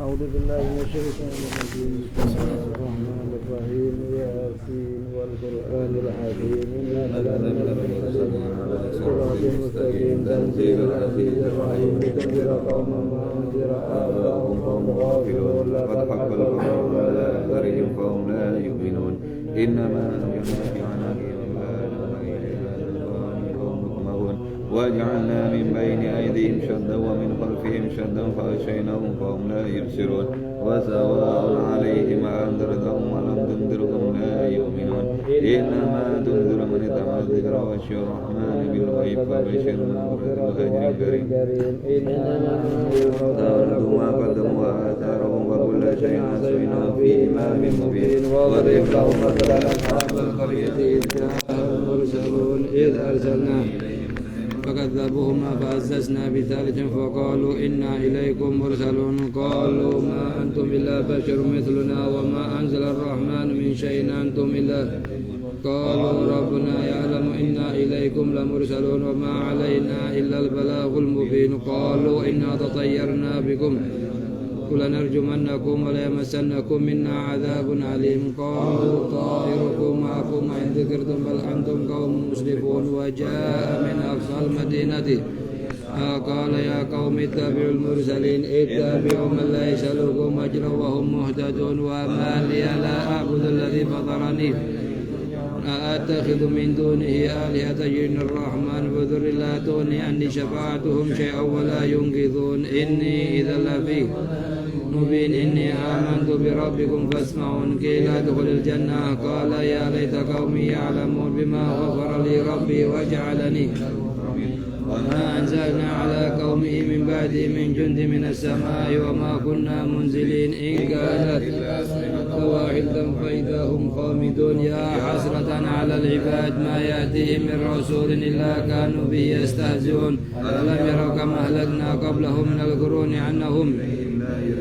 أعوذ بالله من الشيطان الرجيم. بسم الله الرحمن الرحيم. ياسين والقرآن الحكيم إنك لمن صراط مستقيم تنزيل العزيز الرحيم لتنذر قوما ما أنذر آباؤهم فهم غافلون لقد حق القول على أكثرهم فهم لا يؤمنون إنما يمشي عن وجعلنا من بين أيديهم شدا ومن خلفهم شدا فأغشيناهم فهم لا يبصرون وسواء عليهم أنذرتهم ولم تنذرهم لا يؤمنون إنما تنذر من اتبع الذكر وخشي الرحمن بالغيب فبشر من أجر كريم تعرفوا ما قدموا وآثارهم وكل شيء حسبناه في إمام مبين واضرب لهم مثلا أصحاب القرية إذ جاءهم المرسلون إذ أرسلنا فكذبوهما فعززنا بثالث فقالوا إنا إليكم مرسلون قالوا ما أنتم إلا بشر مثلنا وما أنزل الرحمن من شيء أنتم إلا قالوا ربنا يعلم إنا إليكم لمرسلون وما علينا إلا البلاغ المبين قالوا إنا تطيرنا بكم ولنرجمنكم وليمسنكم منا عذاب عليم قالوا طائركم معكم إن ذكرتم بل أنتم قوم مسرفون وجاء من أقصى المدينة قال يا قوم اتبعوا المرسلين اتبعوا من لا يسألكم أجرا وهم مهتدون وما لي لا أعبد الذي فطرني أأتخذ من دونه آلهة يجرون الرحمن بضر لا تغني عني شفاعتهم شيئا ولا ينقذون إني إذا لفي مبين إني آمنت بربكم فاسمعون قيل ادخل الجنة قال يا ليت قومي يعلمون بما غفر لي ربي وجعلني وما أنزلنا على قومه من بعده من جند من السماء وما كنا منزلين إن كانت واحدا فإذا هم خامدون يا حسرة على العباد ما يأتيهم من رسول إلا كانوا به يستهزئون ألم يروا كما أهلكنا قبلهم من القرون أنهم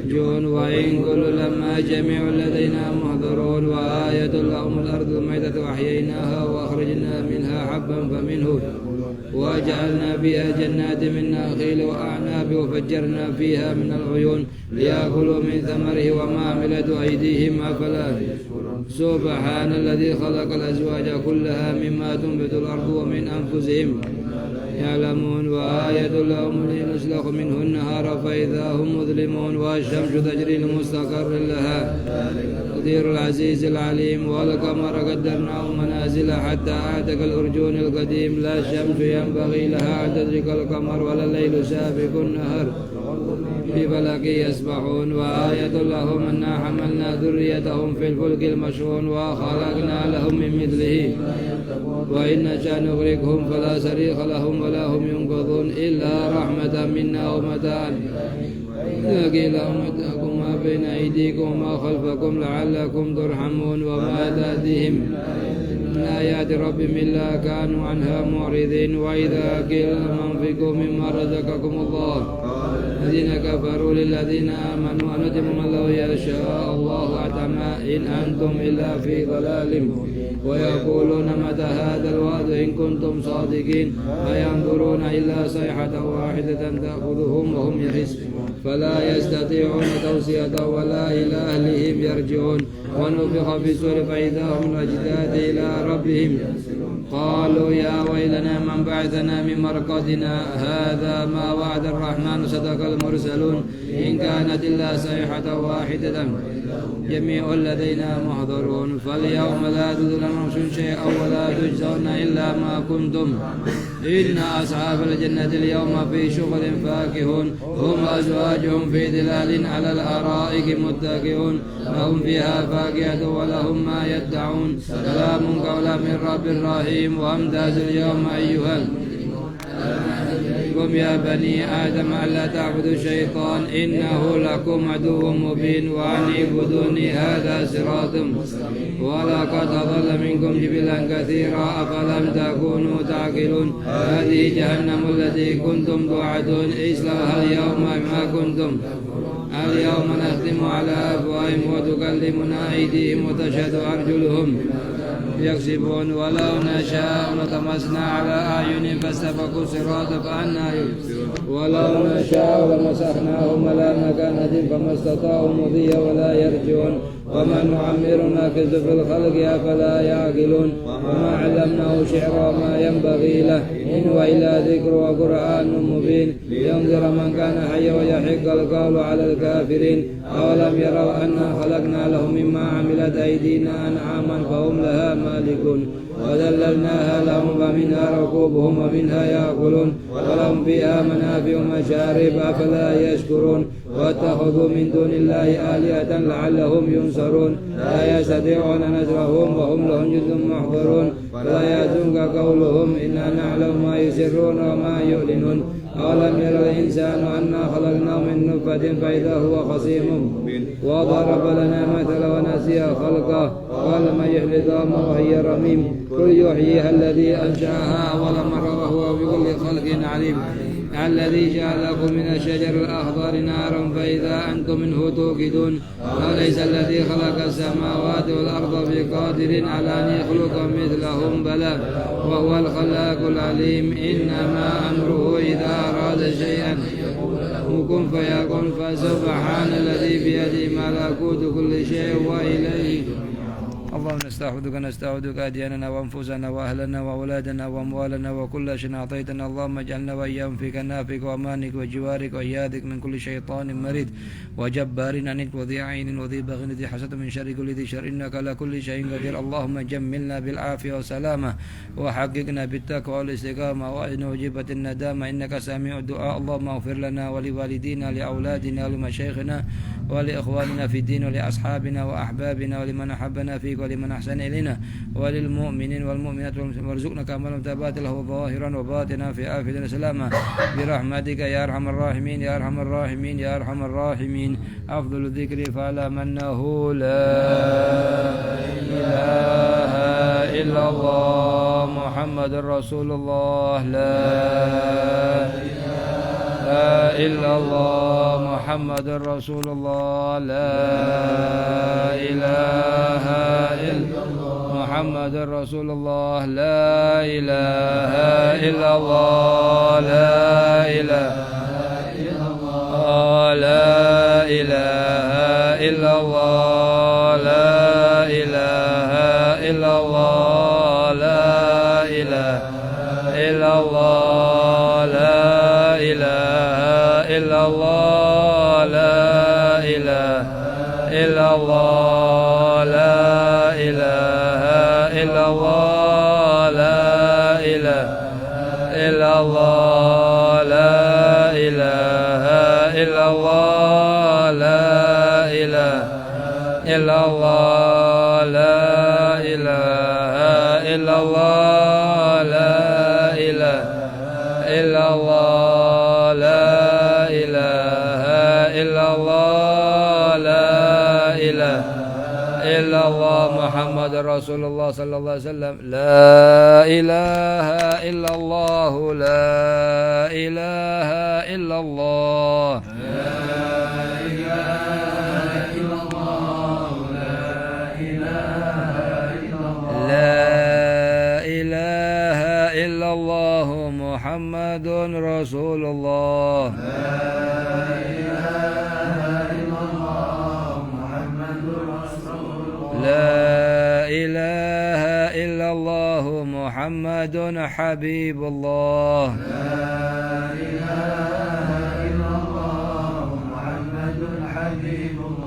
جون وإن كل لما جميع لدينا محضرون وآية لهم الأرض الميتة وأحييناها وأخرجنا منها حبا فمنه وجعلنا فيها جنات من نخيل وأعناب وفجرنا فيها من العيون ليأكلوا من ثمره وما عملت أيديهم أفلا سبحان الذي خلق الأزواج كلها مما تنبت الأرض ومن أنفسهم يعلمون وآية لهم لنسلخ منه النهار فإذا هم مظلمون والشمس تجري لمستقر لها تقدير العزيز العليم والقمر قدرناه منازل حتى أعتق الأرجون القديم لا الشمس ينبغي لها أن تدرك القمر ولا الليل سابق النهار في فلك يسبحون وآية لهم أنا حملنا ذريتهم في الفلك المشحون وخلقنا لهم من مثله وإن نشأ نغرقهم فلا صريخ لهم ولا هم ينقذون إلا رحمة منا ومتاعا قيل أمتاكم ما بين أيديكم وما خلفكم لعلكم ترحمون وما تأتيهم من آيات ربهم إلا كانوا عنها معرضين وإذا قيل لهم أنفقوا مما رزقكم الله الذين كفروا للذين آمنوا أنتم من لو يشاء الله أطعما إن أنتم إلا في ضلال ويقولون متى هذا الوعد إن كنتم صادقين فينظرون إلا صيحة واحدة تأخذهم وهم يحسون فلا يستطيعون توصية ولا إلى أهلهم يرجعون ونفخ في الصور فإذا هم الأجداث إلى ربهم قالوا يا ويلنا من بعثنا من مرقدنا هذا ما وعد الرحمن صدق المرسلون إن كانت إلا صيحة واحدة جميع الذين محضرون فاليوم لا تجزون نفس شيئا ولا تجزون إلا ما كنتم إن أصحاب الجنة اليوم في شغل فاكهون هم أزواجهم في ظلال على الأرائك متكئون لهم فيها فاكهة ولهم ما يدعون سلام قولا من رب رحيم وامتاز اليوم أيها قم يا بني آدم ألا تعبدوا الشيطان إنه لكم عدو مبين وأن اعبدوني هذا صراط ولقد أضل منكم جبلا كثيرا أفلم تكونوا تعقلون هذه جهنم التي كنتم توعدون اصلوها اليوم ما كنتم اليوم نختم على أفواههم وتكلمنا أيديهم وتشهد أرجلهم يكسبون ولو نشاء لطمسنا على أعينهم فاستبقوا الصراط فأنى يبصرون ولو نشاء لمسخناهم على مكانة فما استطاعوا مضيا ولا يرجعون ومن نعمر نكز في الخلق أفلا يعقلون وما علمناه شعرا ما ينبغي له إن وإلا ذكر وقرآن مبين لينذر من كان حيا ويحق القول على الكافرين أولم يروا أنا خلقنا لهم مما عملت أيدينا أنعاما فهم لها مالكون وذللناها لهم فمنها ركوبهم ومنها يأكلون ولهم فيها منافع ومشارب أفلا يشكرون واتخذوا من دون الله آلهة لعلهم ينصرون لا يستطيعون نصرهم وهم لهم جند محضرون ولا يحزنك قولهم إنا نعلم ما يسرون وما يعلنون أولم ير الإنسان أنا خلقناه من نطفة فإذا هو خصيم وضرب لنا مثلا ونسي خلقه قال من يحيي العظام وهي رميم قل يحييها الذي أنشأها أول مرة وهو بكل خلق عليم الذي جعل لكم من الشجر الأخضر نارا فإذا أنتم منه توقدون أليس الذي خلق السماوات والأرض بقادر على أن يخلق مثلهم بلى وهو الخلاق العليم إنما أمره إذا أراد شيئا كن فيكون فسبحان الذي بيده ملكوت كل شيء وإليه اللهم نستعوذك أدياننا وأنفسنا وأهلنا وأولادنا وأموالنا وكل شيء أعطيتنا اللهم اجعلنا وإياهم في كنافك وأمانك وجوارك وإياذك من كل شيطان مريد وجبار عنك وذي عين وذي بغي ذي حسد من شر كل ذي شر إنك على كل شيء قدير اللهم جملنا بالعافية والسلامة وحققنا بالتقوى والاستقامة وأذن وجبة الندامة إنك سامع الدعاء اللهم اغفر لنا ولوالدينا لأولادنا ولمشايخنا ولإخواننا في الدين ولأصحابنا وأحبابنا ولمن أحبنا فيك ولمن أحسن إلينا وللمؤمنين والمؤمنات وارزقنا كامل متابعة له ظاهرا وباطنا في آفة سلامة برحمتك يا أرحم الراحمين يا أرحم الراحمين يا أرحم الراحمين أفضل الذكر فاعلم أنه لا إله إلا الله محمد رسول الله لا إلا الله محمد رسول الله لا إله إلا الله محمد رسول الله لا إله إلا الله لا إله إلا الله لا إله إلا الله لا إله إلا الله لا إله إلا الله لا إله إلا الله لا إله إلا الله لا إله إلا الله لا إله إلا الله لا إله إلا الله لا إله إلا الله لا إله إلا الله لا إله إلا الله لا إله إلا الله لا إله إلا الله محمد رسول الله صلى الله عليه وسلم لا إله إلا الله لا إله إلا الله محمد رسول الله لا إله إلا الله محمد رسول الله لا إله إلا الله محمد حبيب الله لا إله إلا الله محمد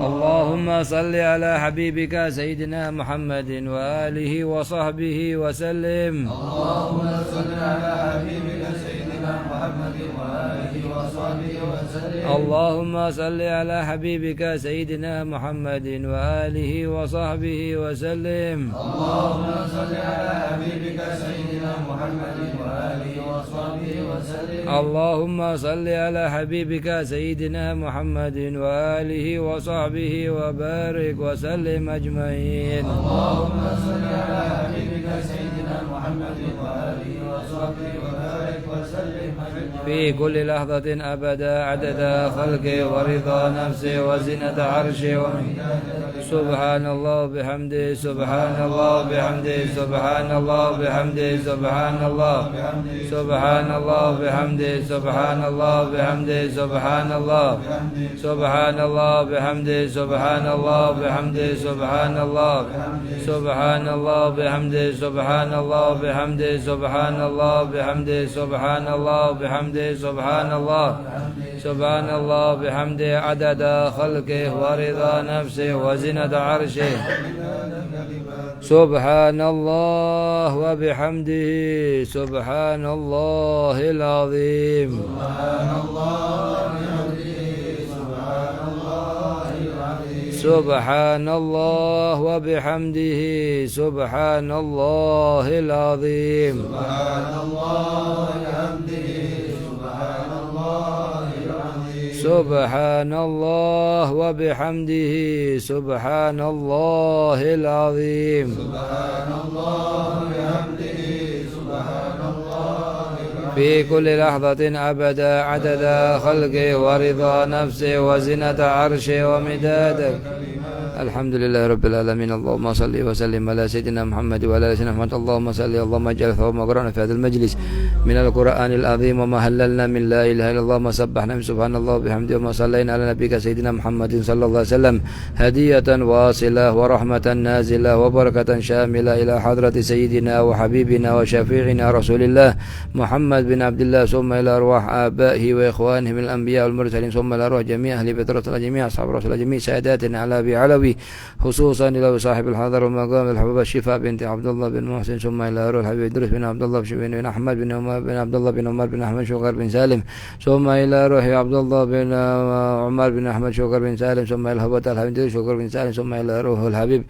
اللهم صل على حبيبك سيدنا محمد وآله وصحبه وسلم. اللهم صل على حبيبك سيدنا محمد وآله وصحبه وسلم. اللهم صل على حبيبك سيدنا محمد وآله وصحبه وسلم. اللهم صل على حبيبك سيدنا محمد وآله وصحبه وسلم. اللهم صل على حبيبك سيدنا محمد وآله وصحبه وبارك وسلم أجمعين. اللهم صل على حبيبك سيدنا محمد وآله وصحبه وبارك وسلم أجمعين. في كل لحظة أبدا عدد خلقه ورضا نفسه وزنة عرشه سبحان الله بحمده سبحان الله بحمده سبحان الله بحمده سبحان الله سبحان الله بحمده سبحان الله بحمده سبحان الله سبحان الله بحمده سبحان الله بحمده سبحان الله سبحان الله بحمده سبحان الله بحمده سبحان الله بحمده سبحان الله بحمده سبحان الله سبحان الله بحمده عدد خلقه ورضا نفسه وزنة عرشه سبحان الله وبحمده سبحان الله العظيم. سبحان الله وبحمده سبحان الله العظيم. سبحان الله وبحمده سبحان الله العظيم. في كل لحظة أبدا عدد خلقه ورضا نفسه وزنة عرشه ومداده. الحمد لله رب العالمين. اللهم صل وسلم على سيدنا محمد وعلى آل سيدنا محمد. اللهم صل اللهم اجعل ثواب ما قرأنا في هذا المجلس من القرآن العظيم وما هللنا من لا إله إلا الله ما سبحنا من سبحان الله وبحمده وما صلينا على نبيك سيدنا محمد صلى الله عليه وسلم هدية واصلة ورحمة نازلة وبركة شاملة إلى حضرة سيدنا وحبيبنا وشفيعنا رسول الله محمد بن عبد الله ثم إلى أرواح آبائه وإخوانه من الأنبياء والمرسلين ثم إلى أرواح جميع أهل بيت رسول جميع أصحاب رسول جميع ساداتنا على بعلوي خصوصا إلى صاحب الحضر ومقام الحبوب الشفاء بنت عبد الله بن محسن ثم إلى أروح الحبيب إدريس بن عبد الله بن أحمد بن عمر بن عبد الله بن عمر بن أحمد شوكر بن سالم ثم إلى روح عبد الله بن عمر بن أحمد شوكر بن سالم ثم إلى هبة الحبيب شوكر بن سالم ثم إلى روح الحبيب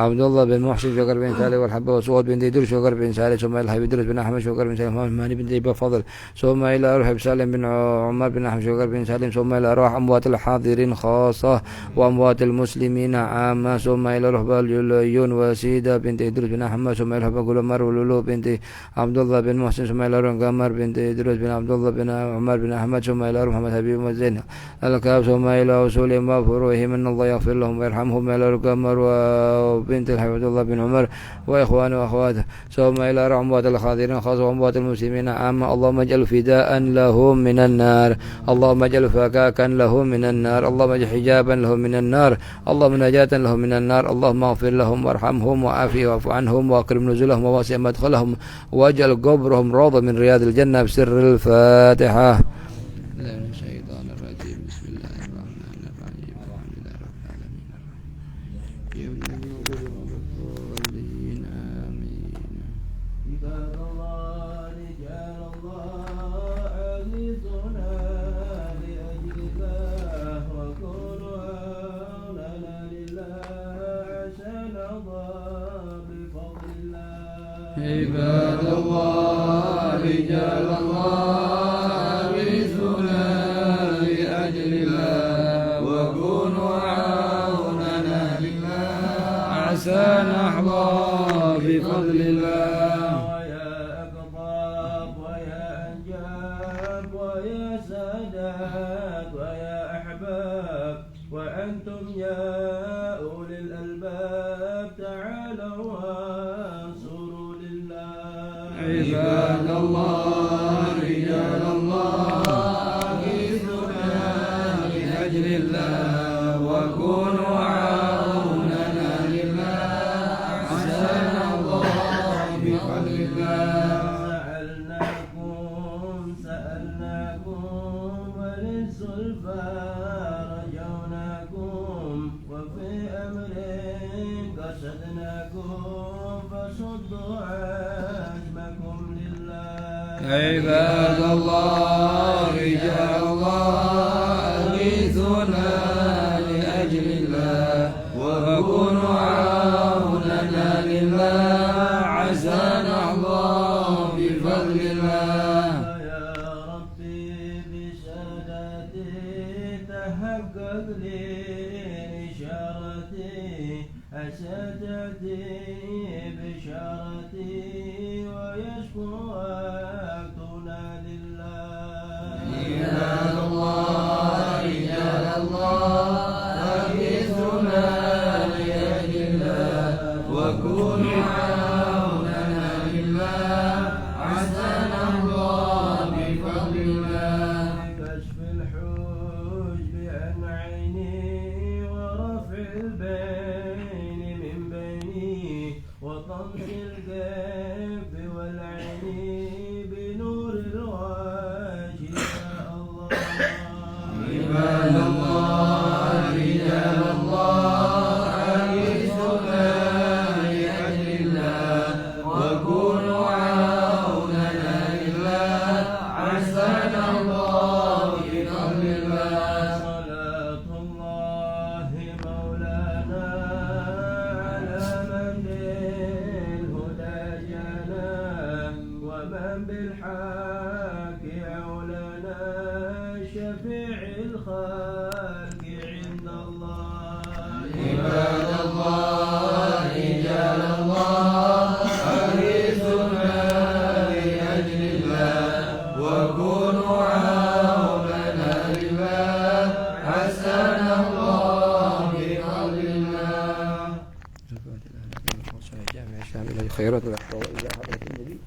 عبد الله بن محسن شوكر بن سالم والحبة وسعود بن ديدر شوكر بن سالم ثم إلى الحبيب إدريس بن أحمد شوكر بن سالم ماني بن ديبة فضل ثم إلى روح سالم بن عمر بن أحمد شوكر بن سالم ثم إلى روح أموات الحاضرين خاصة وأموات المسلمين عامة ثم إلى روح العيون وسيدة بنت إدريس بن أحمد ثم إلى روح قلمر ولولو بنت عبد الله بن محسن ثم إلى روح قمر بنت إدريس بن عبد الله بن عمر بن أحمد ثم إلى روح محمد حبيب وزين الكاب ثم إلى وصولهم وفروعهم أن الله يغفر لهم ويرحمهم إلى روح قمر وبنت الحبيب عبد الله بن عمر وإخوانه وأخواته ثم إلى روح أموات الحاضرين خاصة وأموات المسلمين عامة. اللهم اجعل فداء لهم من النار. اللهم اجعل فكاكا لهم من النار. اللهم اجعل حجابا لهم من النار. اللهم نجاة لهم من النار. اللهم اغفر لهم وارحمهم وعافهم واعف عنهم واكرم نزلهم وواسع مدخلهم واجعل قبرهم روضة من رياض الجنة بسر الفاتحة. الشيطان الرجيم. بسم الله الرحمن الرحيم. الحمد لله رب العالمين. آمين. عباد الله رجال الله عزيزنا لأجل الله وكونوا عوننا لله عشان الله بفضل الله. عباد الله رجال الله عزيزنا لأجل الله وكونوا عوننا لله عسى نحظى بفضل الله. ويا أقطاب ويا أنجاب ويا سادات ويا أحباب وأنتم يا أولي الألباب تعالوا وانصروا لله. عباد الله رجال الله عزيزنا لأجل الله وكونوا عوننا لله عسى نحظى بفضل الله. سألناكم وللزلفى رجوناكم عباد الله رجال الله أغيثونا لأجل الله وكونوا عوننا لله عسانا الله بفضل الله. يا ربي بسادتي تحقق لي إشارتي أسادتي بشارتي ويشكو وقتنا لله. عباد الله رجال الله أغيثونا لأجل الله وكونوا عوننا لله عسانا الله بفضل الله. كشف الحجب عن عيني ورفع البين من بيني وطمس القلب والعين بنور الوجه يا الله. عباد الله رجال الله أغيثونا لأجل الله وكونوا عوننا لله عسانا الله بفضل الله. صلاة الله مولانا على من بالهدى جانا ومن بالحق أولانا شفيع الخلق عند الله. عباد الله رجال الله أغيثونا لأجل الله وكونوا عوننا لله عسانا الله بفضل الله. جامع الشامل الخيرات والأحوال إلى حضرة النبي.